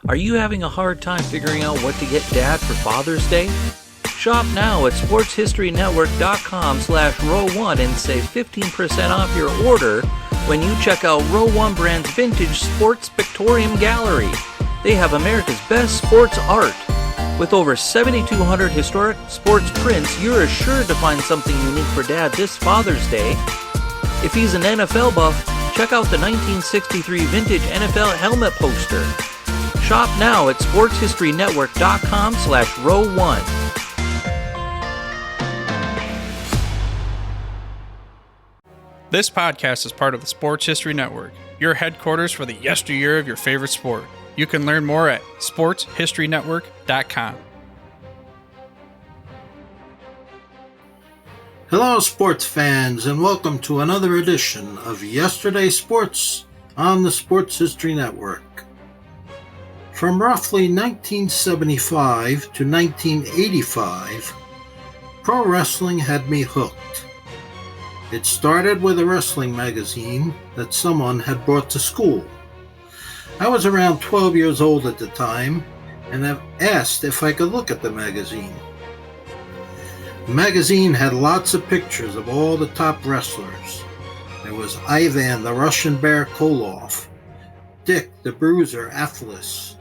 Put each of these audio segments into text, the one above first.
Are you having a hard time figuring out what to get Dad for Father's Day? Shop now at sportshistorynetwork.com/row1 and save 15% off your order when you check out Row 1 Brand's Vintage Sports Pictorium Gallery. They have America's best sports art. With over 7,200 historic sports prints, you're assured to find something unique for Dad this Father's Day. If he's an NFL buff, check out the 1963 vintage NFL helmet poster. Shop now at sportshistorynetwork.com/row1. This podcast is part of the Sports History Network, your headquarters for the yesteryear of your favorite sport. You can learn more at sportshistorynetwork.com. Hello, sports fans, and welcome to another edition of Yesterday Sports on the Sports History Network. From roughly 1975 to 1985, pro wrestling had me hooked. It started with a wrestling magazine that someone had brought to school. I was around 12 years old at the time and have asked if I could look at the magazine. The magazine had lots of pictures of all the top wrestlers. There was Ivan the Russian Bear Koloff, Dick the Bruiser Afflis,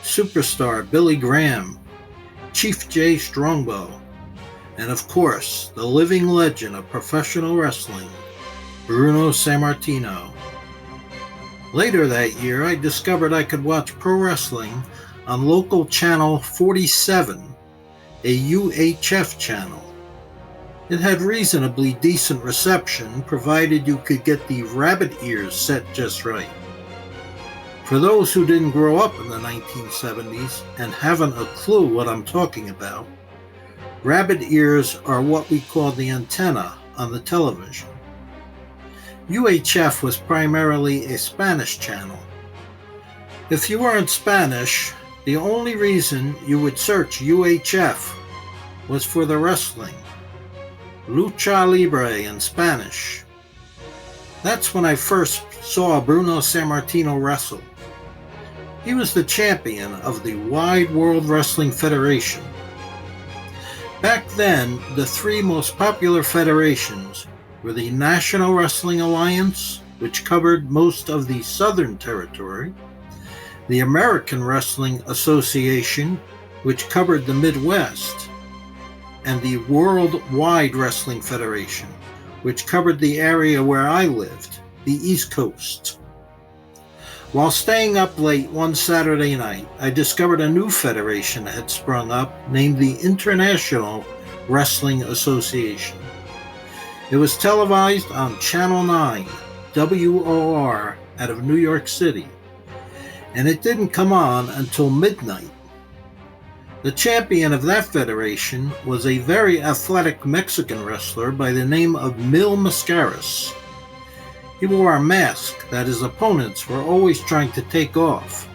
Superstar Billy Graham, Chief Jay Strongbow, and of course, the living legend of professional wrestling, Bruno Sammartino. Later that year, I discovered I could watch pro wrestling on local channel 47, a UHF channel. It had reasonably decent reception, provided you could get the rabbit ears set just right. For those who didn't grow up in the 1970s and haven't a clue what I'm talking about, rabbit ears are what we call the antenna on the television. UHF was primarily a Spanish channel. If you weren't Spanish, the only reason you would search UHF was for the wrestling, Lucha Libre in Spanish. That's when I first saw Bruno Sammartino wrestle. He was the champion of the Wide World Wrestling Federation. Back then, the three most popular federations were the National Wrestling Alliance, which covered most of the Southern Territory, the American Wrestling Association, which covered the Midwest, and the Worldwide Wrestling Federation, which covered the area where I lived, the East Coast. While staying up late one Saturday night, I discovered a new federation had sprung up named the International Wrestling Association. It was televised on Channel 9, WOR, out of New York City, and it didn't come on until midnight. The champion of that federation was a very athletic Mexican wrestler by the name of Mil Mascaras. He wore a mask that his opponents were always trying to take off,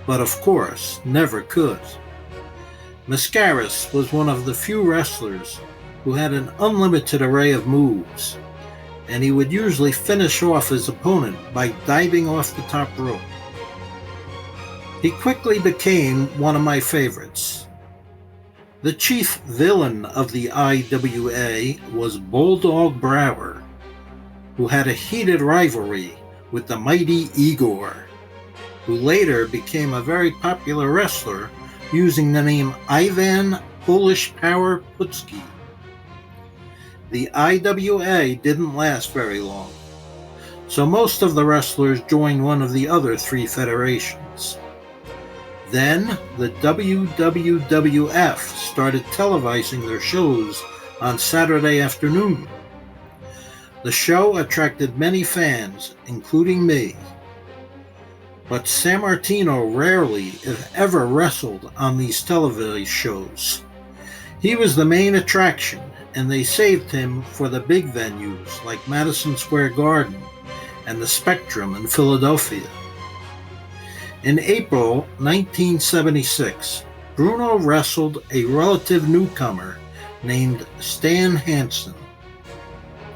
but of course never could. Mascaras was one of the few wrestlers who had an unlimited array of moves, and he would usually finish off his opponent by diving off the top rope. He quickly became one of my favorites. The chief villain of the IWA was Bulldog Brower, who had a heated rivalry with the mighty Igor, who later became a very popular wrestler using the name Ivan Polish Power Putski. The IWA didn't last very long, so most of the wrestlers joined one of the other three federations. Then the WWF started televising their shows on Saturday afternoon. The show attracted many fans, including me. But Sammartino rarely, if ever, wrestled on these television shows. He was the main attraction, and they saved him for the big venues like Madison Square Garden and the Spectrum in Philadelphia. In April 1976, Bruno wrestled a relative newcomer named Stan Hansen.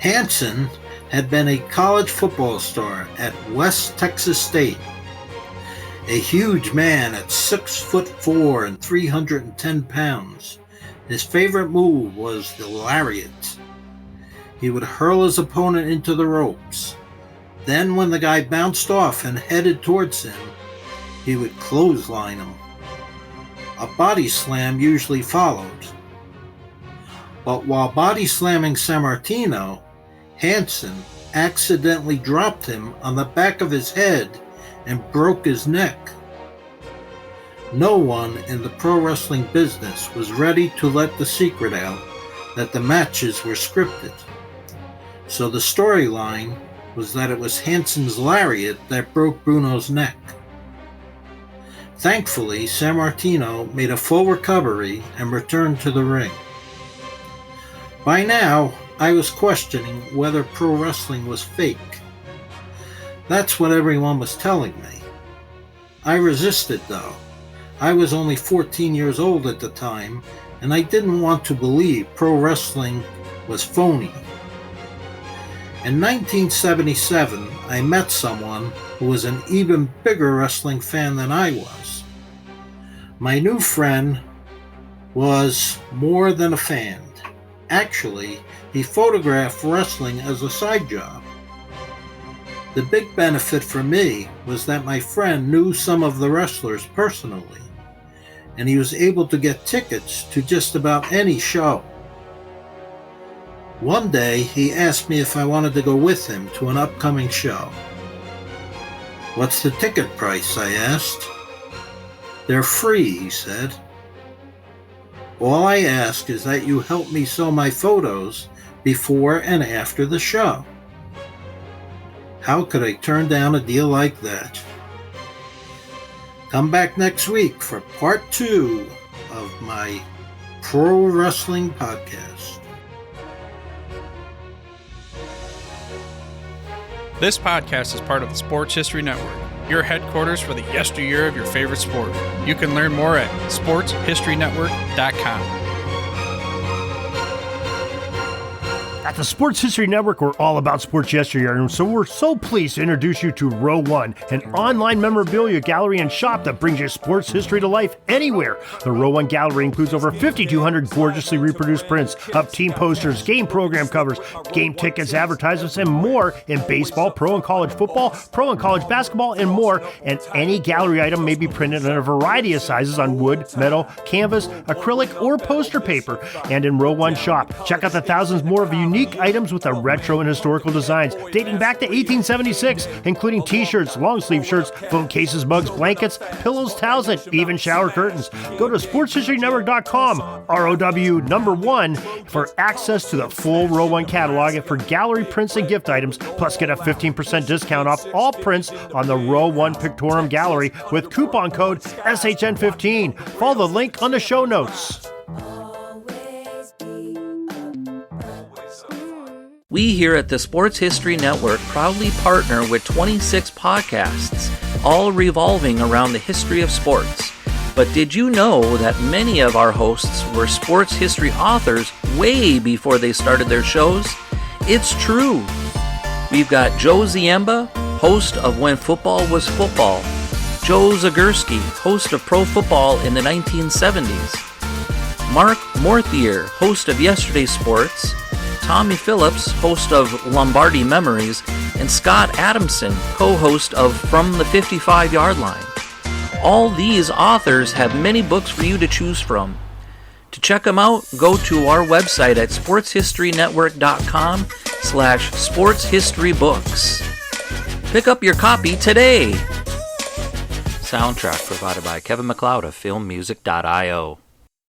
Hansen had been a college football star at West Texas State. A huge man at 6'4" and 310 pounds, his favorite move was the lariat. He would hurl his opponent into the ropes. Then when the guy bounced off and headed towards him, he would clothesline him. A body slam usually followed. But while body slamming Sammartino, Hansen accidentally dropped him on the back of his head and broke his neck. No one in the pro wrestling business was ready to let the secret out that the matches were scripted. So the storyline was that it was Hansen's lariat that broke Bruno's neck. Thankfully, Sammartino made a full recovery and returned to the ring. By now, I was questioning whether pro wrestling was fake. That's what everyone was telling me. I resisted though. I was only 14 years old at the time, and I didn't want to believe pro wrestling was phony. In 1977, I met someone who was an even bigger wrestling fan than I was. My new friend was more than a fan. Actually, he photographed wrestling as a side job. The big benefit for me was that my friend knew some of the wrestlers personally, and he was able to get tickets to just about any show. One day, he asked me if I wanted to go with him to an upcoming show. "What's the ticket price?" I asked. "They're free," he said. "All I ask is that you help me sell my photos before and after the show." How could I turn down a deal like that? Come back next week for part 2 of my pro wrestling podcast. This podcast is part of the Sports History Network, your headquarters for the yesteryear of your favorite sport. You can learn more at sportshistorynetwork.com. At the Sports History Network, we're all about sports yesteryear, and so we're so pleased to introduce you to Row One, an online memorabilia gallery and shop that brings your sports history to life anywhere. The Row One gallery includes over 5,200 gorgeously reproduced prints of team posters, game program covers, game tickets, advertisements, and more in baseball, pro and college football, pro and college basketball, and more. And any gallery item may be printed in a variety of sizes on wood, metal, canvas, acrylic, or poster paper. And in Row One shop, check out the thousands more of unique items with a retro and historical designs dating back to 1876, including t-shirts, long sleeve shirts, phone cases, mugs, blankets, pillows, towels, and even shower curtains. Go to sportshistorynetwork.com, ROW1, for access to the full Row One catalog and for gallery prints and gift items, plus get a 15% discount off all prints on the Row One Pictorium Gallery with coupon code SHN15. Follow the link on the show notes. We here at the Sports History Network proudly partner with 26 podcasts, all revolving around the history of sports. But did you know that many of our hosts were sports history authors way before they started their shows? It's true. We've got Joe Ziemba, host of When Football Was Football, Joe Zagurski, host of Pro Football in the 1970s, Mark Morthier, host of Yesterday's Sports, Tommy Phillips, host of Lombardi Memories, and Scott Adamson, co-host of From the 55-Yard Line. All these authors have many books for you to choose from. To check them out, go to our website at sportshistorynetwork.com/sportshistorybooks. Pick up your copy today. Soundtrack provided by Kevin MacLeod of filmmusic.io.